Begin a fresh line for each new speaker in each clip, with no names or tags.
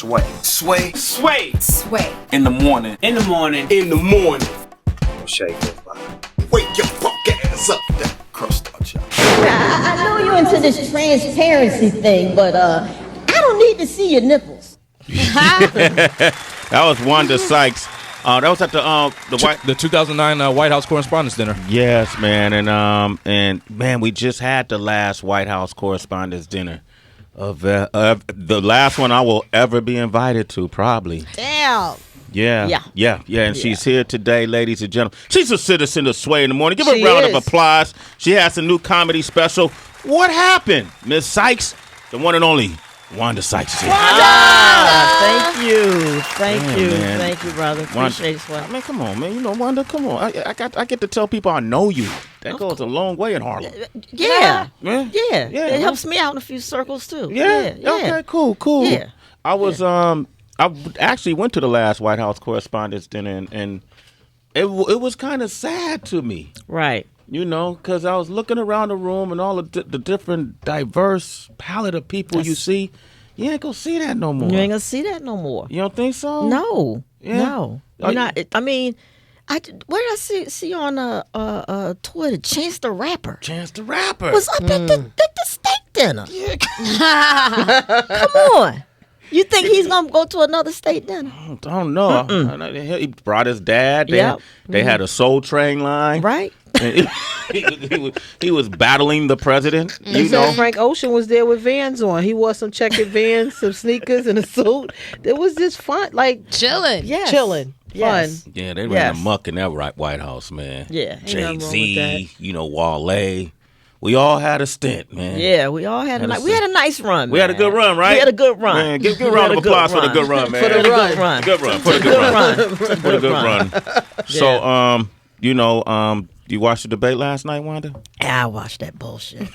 Sway.
Sway.
Sway.
Sway.
In the morning.
In the morning.
In the morning.
Shay goes by.
Wake your punk ass up. That crust out y'all.
I know you're into this transparency thing, but I don't need to see your nipples.
That was Wanda Sykes. That was at the
2009 White House Correspondents' Dinner.
Yes, man, and man, we just had the last White House Correspondents' Dinner of the last one I will ever be invited to, probably.
Damn.
Yeah. And she's here today, ladies and gentlemen. She's a citizen of Sway in the Morning. Give her a round of applause. She has a new comedy special. What happened, Miss Sykes? The one and only Wanda Sykes.
Thank you, brother. Appreciate it,
I mean, come on, man. You know, Wanda, come on. I get to tell people I know you. That goes a long way in Harlem.
Yeah. It helps me out in a few circles too.
Yeah. Okay, cool.
Yeah.
I was I actually went to the last White House Correspondents' Dinner, and it was kind of sad to me.
Right.
You know, because I was looking around the room and all of the different diverse palette of people you see. You ain't gonna see that no more.
You ain't gonna see that no more.
You don't think so?
No.
Yeah.
No. You're not. I mean, what did I see on Twitter? Chance the Rapper. Was up at the steak dinner. Yeah. Come on. You think he's gonna go to another state dinner?
I don't know. He brought his dad. They had a Soul Train line.
Right.
He was battling the president. You know,
Frank Ocean was there with Vans on. He wore some checkered Vans, some sneakers, and a suit. It was just fun, like
chilling.
Yes. Chilling.
Yes.
Fun.
Yeah, they ran amok in that White House, man.
Yeah.
Jay-Z, Wale. We all had a stint, man.
Yeah, we all had a nice run.
We had a good run, right?
We had a good run.
Man, give a round of applause for the good run, man.
For the good run.
So, you watched the debate last night, Wanda?
I watched that bullshit.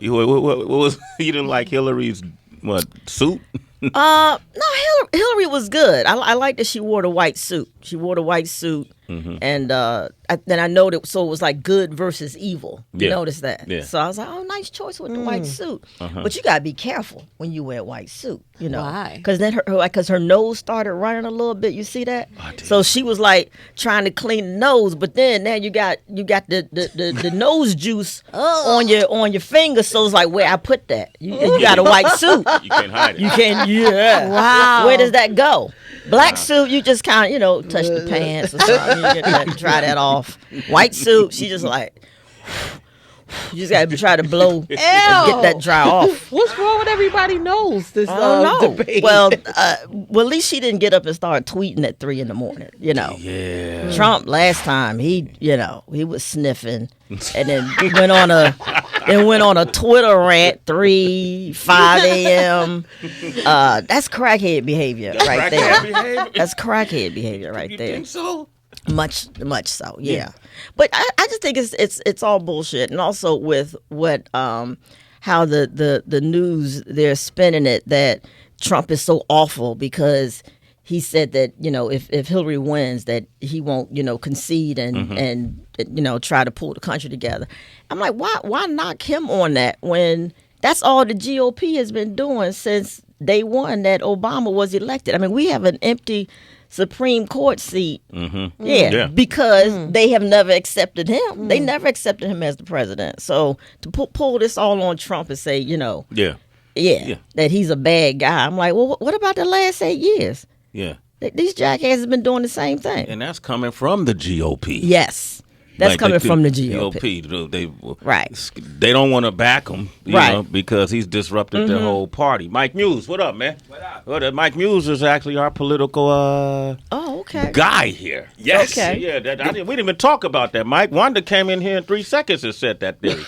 What was you didn't like Hillary's suit?
No, Hillary was good. I like that she wore the white suit. And then I noted, so it was like good versus evil. You notice that? Yeah. So I was like, oh, nice choice with the white suit. But you gotta be careful when you wear a white suit. You know,
why?
Because then her nose started running a little bit. You see that? So she was like trying to clean the nose, but then now you got the nose juice on your finger. So it's like, where I put that? You got a white suit.
You can't hide it.
You can't. Yeah.
Wow.
Where does that go? Black suit, you just kind of, touch the pants or something. You dry that off. White suit, she just like, you just got to try to blow and get that dry off.
What's wrong with everybody knows this debate?
Well, at least she didn't get up and start tweeting at 3 a.m.
Yeah.
Trump last time, he was sniffing and then went on a Twitter rant 5 a.m. That's crackhead behavior right there. That's crackhead behavior right there.
You think so?
Much so, yeah. But I just think it's all bullshit, and also with what how the news they're spinning it that Trump is so awful because he said that if Hillary wins that he won't concede and try to pull the country together. I'm like, why knock him on that when that's all the GOP has been doing since day one that Obama was elected? I mean, we have an empty Supreme Court seat. Because they have never accepted him. They never accepted him as the president. So to pull this all on Trump and say, that he's a bad guy. I'm like, well, what about the last 8 years?
Yeah.
These jackasses have been doing the same thing.
And that's coming from the GOP.
Yes. That's coming from the GOP.
They don't want to back him, you know, because he's disrupted their whole party. Mike Muse, what up, man? What up? Mike Muse is actually our political guy here.
Yes.
Okay. Yeah, we didn't even talk about that, Mike. Wanda came in here in 3 seconds and said that theory.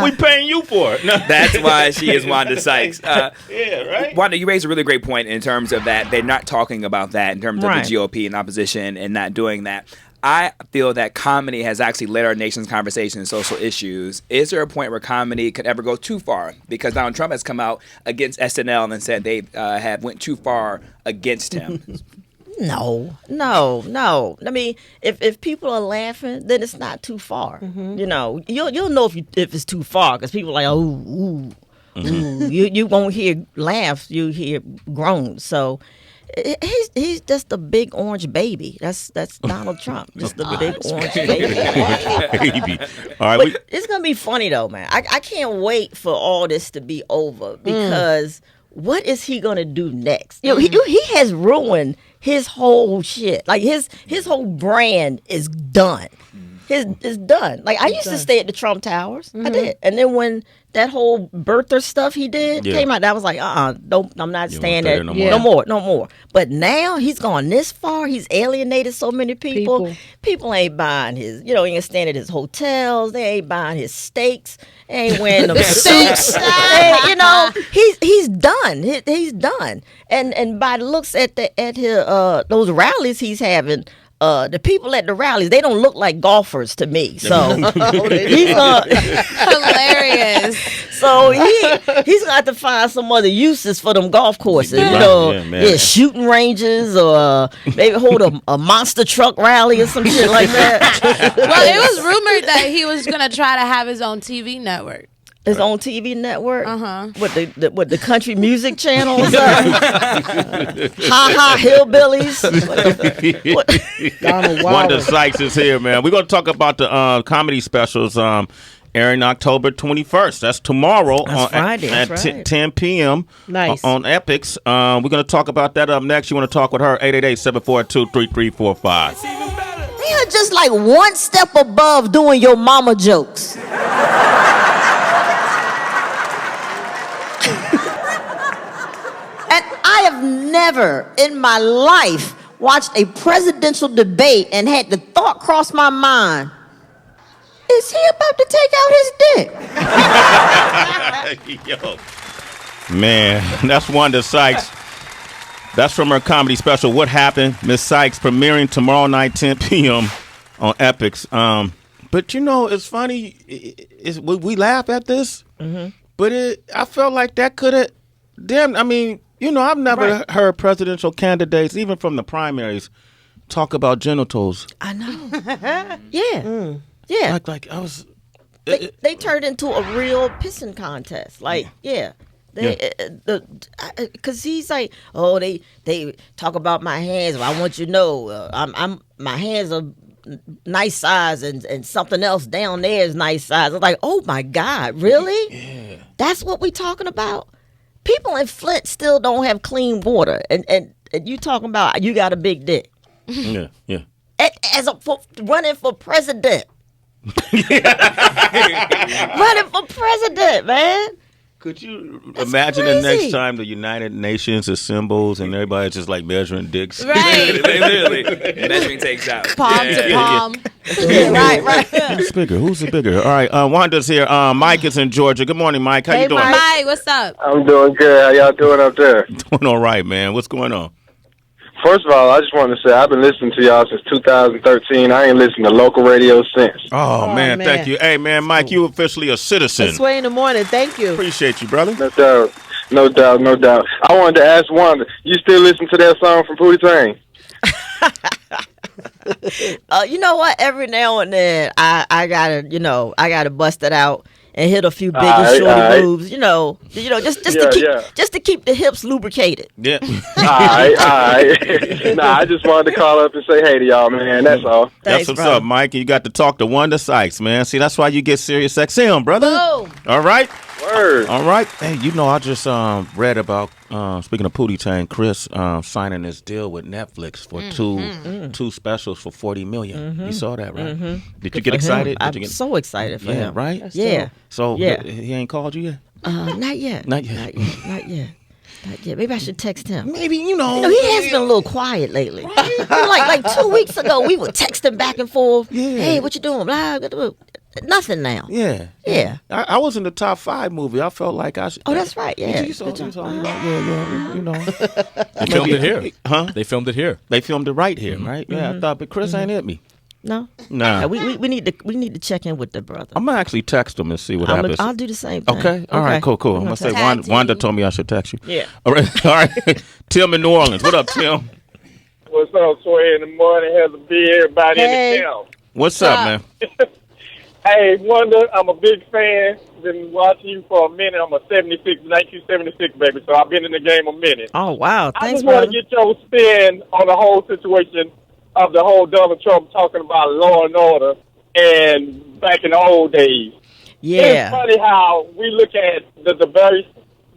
We paying you for it. No.
That's why she is Wanda Sykes.
Right?
Wanda, you raised a really great point in terms of that. They're not talking about that in terms of the GOP and opposition and not doing that. I feel that comedy has actually led our nation's conversation in social issues. Is there a point where comedy could ever go too far? Because Donald Trump has come out against SNL and said they have went too far against him.
No. I mean, if people are laughing, then it's not too far. You know, you'll know if it's too far because people are like, ooh. You won't hear laughs, you hear groans. So he's just a big orange baby. That's Donald Trump, just a big orange baby.
Baby. All right,
It's gonna be funny though, man. I can't wait for all this to be over because what is he gonna do next? You know, he has ruined his whole shit. Like his whole brand is done. It's done. Like I used to stay at the Trump Towers. I did, and then when that whole birther stuff he did came out, I was like, nope, I'm not staying there no more. But now he's gone this far. He's alienated so many people. People ain't buying his, you know, ain't staying at his hotels. They ain't buying his steaks. They ain't wearing them suits. You know, he's done. He's done. And by the looks at his those rallies he's having. The people at the rallies, they don't look like golfers to me. So he's
hilarious.
So he's got to find some other uses for them golf courses. You know, shooting ranges or maybe hold a monster truck rally or some shit like that.
Well, it was rumored that he was gonna try to have his own TV network.
His own TV network, with the country music channels, ha hillbillies.
Wanda Sykes is here, man. We're gonna talk about the comedy specials airing October 21st. That's tomorrow.
That's Friday.
At 10 p.m.
Nice.
On Epix. We're gonna talk about that up next. You want to talk with her? 888-742-3345.
They are just like one step above doing your mama jokes. And I have never in my life watched a presidential debate and had the thought cross my mind, is he about to take out his dick?
Yo. Man, that's Wanda Sykes. That's from her comedy special, What Happened? Miss Sykes, premiering tomorrow night, 10 p.m. on Epix. But, you know, it's funny. We laugh at this, but I felt like that could have, I mean, you know, I've never heard presidential candidates, even from the primaries, talk about genitals.
I know. Yeah. Yeah.
Like I was.
They turned into a real pissing contest. Like, because he's like, oh, they talk about my hands. Well, I want you to know, my hands are nice size, and something else down there is nice size. I was like, oh my God, really? Yeah. That's what we talking about? People in Flint still don't have clean water, and you talking about you got a big dick.
Yeah.
Running for president. Running for president, man.
Could you
That's
imagine
crazy.
the next time the United Nations assembles and everybody's just like measuring dicks?
Right.
Literally. Measuring takes out.
Palm to palm.
Right.
Who's bigger? Who's the bigger? All right, Wanda's here. Mike is in Georgia. Good morning, Mike. How you doing?
Mike, what's up?
I'm doing good. How y'all doing up there?
Doing all right, man. What's going on?
First of all, I just wanted to say I've been listening to y'all since 2013. I ain't listened to local radio since.
Oh man, thank you. Hey, man, Mike, you officially a citizen.
It's Sway in the morning. Thank you.
Appreciate you, brother.
No doubt. I wanted to ask Wanda, you still listen to that song from Pootie Tang?
You know what? Every now and then, I gotta bust it out and hit a few big and shorty moves. You know, just to keep the hips lubricated.
Yeah.
All right. Nah, I just wanted to call up and say hey to y'all, man. That's all.
That's what's up, Mike. You got to talk to Wanda Sykes, man. See, that's why you get Sirius XM, brother.
Boom.
All right.
Word.
All right. Hey, you know, I just read about, speaking of Pootie Tang, Chris signing this deal with Netflix for two specials for $40 million. You saw that, right? Did you get excited?
I'm so excited for him.
Yeah, right?
That's
Yeah.
So
Yeah.
he ain't called you yet?
Not yet.
Not yet.
Maybe I should text him.
Maybe, you know.
He has been a little quiet lately. like 2 weeks ago, we were texting back and forth.
Yeah.
Hey, what you doing? Blah, blah, blah. Nothing now.
Yeah. I was in the top 5 movie. I felt like I should.
Oh, that's right. Yeah.
You saw me, you know.
They filmed it here.
Huh?
They filmed it here.
They filmed it right here, right? Yeah, I thought, but Chris ain't hit me.
No.
Nah.
We need to check in with the brother.
I'm gonna actually text him and see what happens.
I'll do the same thing.
Okay. All right. Cool. I'm gonna say
Tag
Wanda
team.
told me I should text you.
Yeah.
All right. Tim in New Orleans. What up, Tim?
What's up, Sway in the morning? Has a beer, everybody in the camp.
What's up, man?
Hey, Wanda, I'm a big fan. Been watching you for a minute. I'm a 1976 baby, so I've been in the game a minute.
Oh, wow.
I
Thanks,
just want to get your spin on the whole situation of the whole Donald Trump talking about law and order and back in the old days.
Yeah.
It's funny how we look at the very,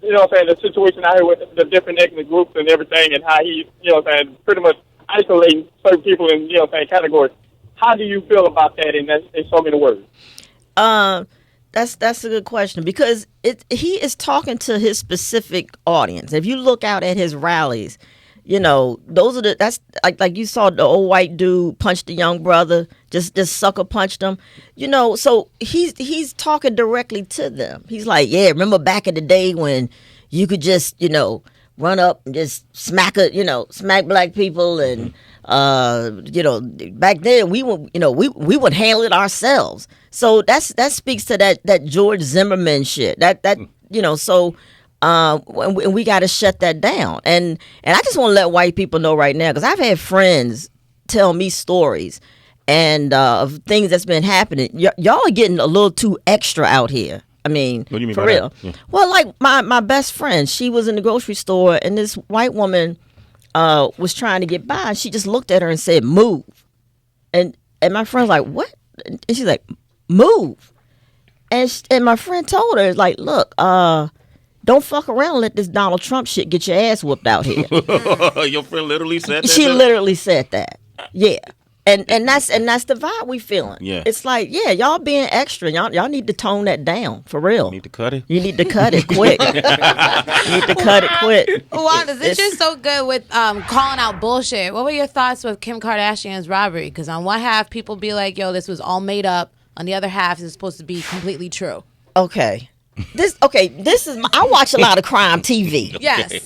you know what I'm saying, the situation out here with the different ethnic groups and everything, and how he, you know what I'm saying, pretty much isolating certain people in, you know what I'm saying, categories. How do you feel about that in so many words?
That's a good question, because he is talking to his specific audience. If you look out at his rallies, you know, those are that's like you saw the old white dude punch the young brother, just sucker punched him, you know. So he's talking directly to them. He's like, yeah, remember back in the day when you could just, you know, run up and just smack black people, and you know, back then we would handle it ourselves. So that speaks to that George Zimmerman shit. That you know, so and we got to shut that down. And I just want to let white people know right now, because I've had friends tell me stories and of things that's been happening. Y'all are getting a little too extra out here. I mean,
what do you mean
for
by
real?
Yeah.
Well, like my best friend, she was in the grocery store, and this white woman was trying to get by, and she just looked at her and said, "Move." And my friend's like, "What?" And she's like, "Move." And my friend told her, like, "Look, don't fuck around and let this Donald Trump shit get your ass whooped out here."
Your friend literally said that?
She literally said that. Yeah. And that's the vibe we feeling.
Yeah.
It's like, yeah, y'all being extra. Y'all need to tone that down for real.
You need to cut it?
You need to cut it quick. You need to cut it quick.
Wanda, this is so good with calling out bullshit. What were your thoughts with Kim Kardashian's robbery? Because on one half, people be like, yo, this was all made up. On the other half, it's supposed to be completely true.
Okay. This is I watch a lot of crime TV.
Yes.
Okay,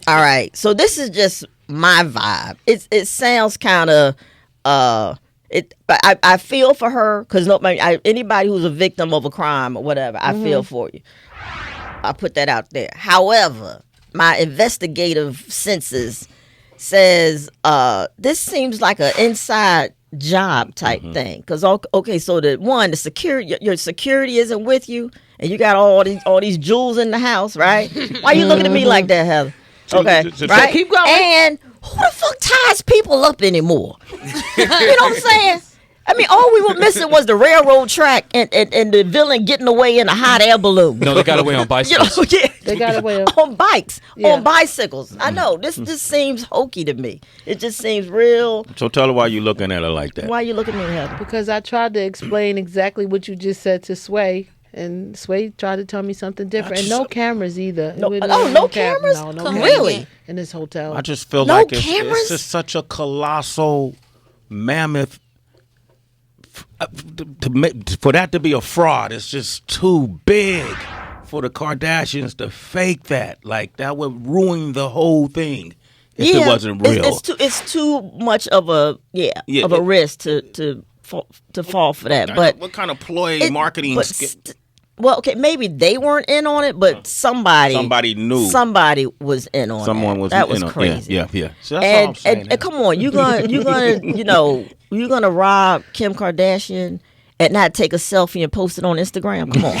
all right. So this is just my vibe. It sounds kind of but I feel for her, because anybody who's a victim of a crime or whatever, I feel for you. I put that out there. However, my investigative senses says this seems like an inside job type thing. Because okay, so the security, your security isn't with you, and you got all these jewels in the house, right? Why you looking at me like that, Heather? Okay, right?
Keep going.
And who the fuck ties people up anymore? You know what I'm saying? I mean, all we were missing was the railroad track and the villain getting away in a hot air balloon.
No, they got away on bicycles.
You know, yeah.
They got away
on bikes,
Yeah.
on bicycles. I know this seems hokey to me. It just seems real.
So tell her why you looking at her like that.
Why you looking at me, Heather?
because I tried to explain exactly what you just said to Sway, and Sway tried to tell me something different. And no cameras either.
No,
We
no
didn't
cameras?
No
Convenient.
Really?
in this hotel.
I just feel
No
like
cameras?
it's just such a colossal mammoth. For that to be a fraud, it's just too big for the Kardashians to fake that. Like, that would ruin the whole thing if it wasn't real.
It's too much of a risk to fall for that. But
what kind of ploy marketing?
Well, okay, maybe they weren't in on it, but somebody
knew.
Somebody was in on it.
Someone was
that
in
was
on
crazy.
Yeah. So that's all I'm saying.
And come on, you gonna rob Kim Kardashian and not take a selfie and post it on Instagram? Come on.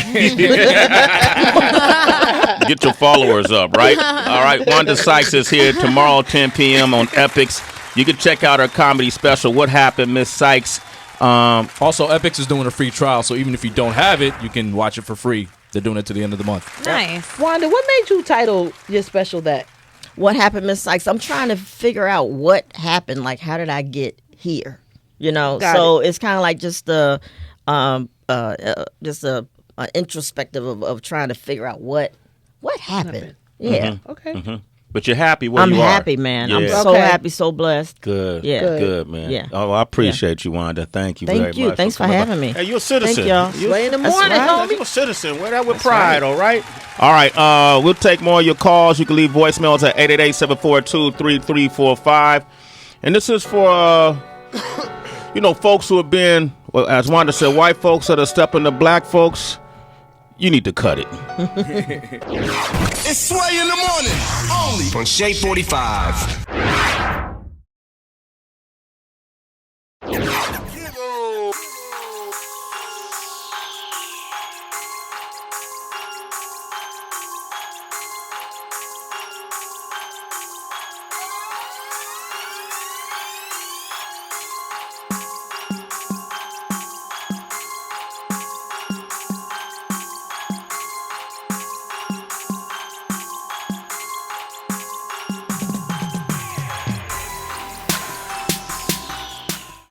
Get your followers up, right? All right, Wanda Sykes is here tomorrow, 10 p.m. on Epix. You can check out her comedy special, What Happened, Miss Sykes.
Also, Epix is doing a free trial, so even if you don't have it, you can watch it for free. They're doing it to the end of the month.
Nice.
Wanda, what made you title your special that?
What happened, Miss Sykes? I'm trying to figure out what happened. Like, how did I get here? You know, it's kind of like just a introspective of trying to figure out what happened. Yeah.
Okay.
Mm-hmm. But you're happy where you are.
I'm happy, man.
Yeah.
I'm so happy, so blessed.
Good.
Yeah.
Good, man.
Yeah.
Oh, I appreciate you, Wanda. Thank you very much.
Thank you. Thanks for having me.
Hey, you're a citizen.
Thank y'all.
Sway in the
That's
morning,
right.
homie.
You're a citizen. Wear that with pride, all right? All right. We'll take more of your calls. You can leave voicemails at 888-742-3345. And this is for, folks who have been, well, as Wanda said, white folks that are stepping to black folks. You need to cut it.
It's Sway in the morning, only on Shea 45.